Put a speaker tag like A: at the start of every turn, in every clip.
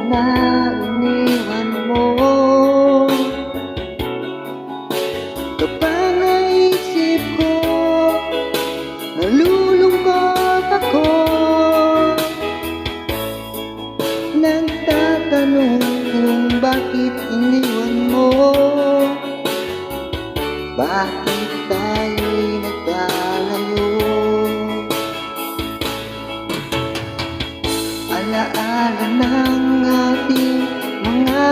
A: na iniwan mo. Kapag naisip ko, nalulungkot ako. Nagtatanong kung bakit iniwan mo. Bakit tayo'y nagkalayo? Alaala ng ating mga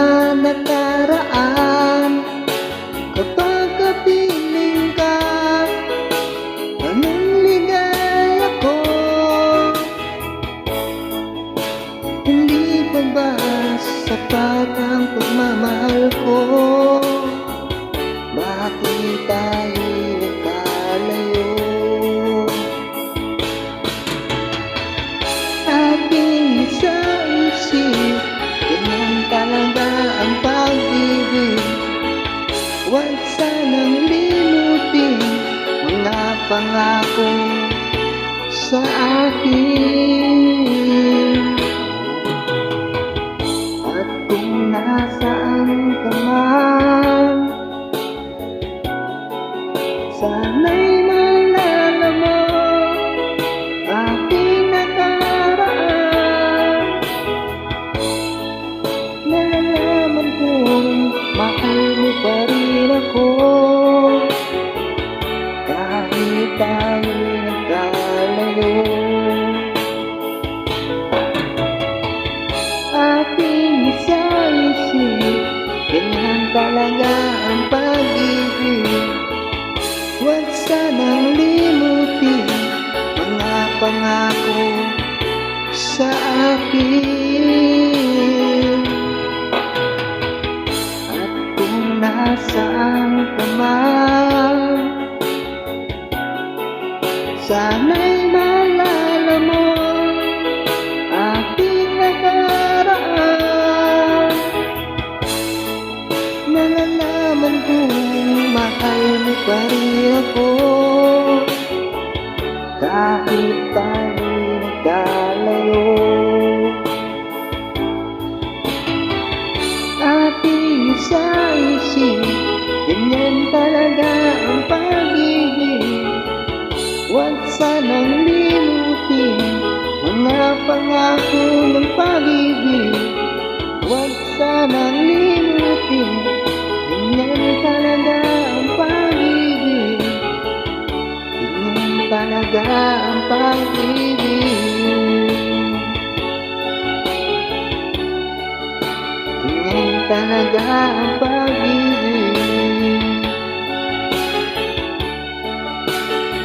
A: nakaraan. Kapag kapiling ka, anong ligaya ko. Hindi pa ba sapat ang pagmamahal ko? Bakit tayo'y nagkalayo? Aking isa-isip, ganyan talaga ang pag-ibig. Huwag sanang limutin mga pangako sa akin. At kung nasaan ka man, sana'y maalala mo aking nakaraan. Nalalaman kong mahal mo pa rin ako, kahit tayo'y nagkalayo. Aking isa-isip, ganyan talaga ang pag-ibig. Huwag sanang limutin mga pangako sa akin. At kung nasaan ka man, sana'y maalala mo aking nakaraan. Nalalaman kong mahal mo pa rin ako, kahit tayo'y nagkalayo. Ating isa-isip, ganyan talaga ang pag-ibig. Huwag sanang limutin mga pangako ng pag-ibig. Huwag sanang limutin, ganyan talaga ang pag-ibig. Ganyan talaga ang pag-ibig. Ganyan talaga ang pag-ibig.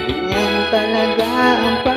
A: Ganyan talaga ang pag-ibig.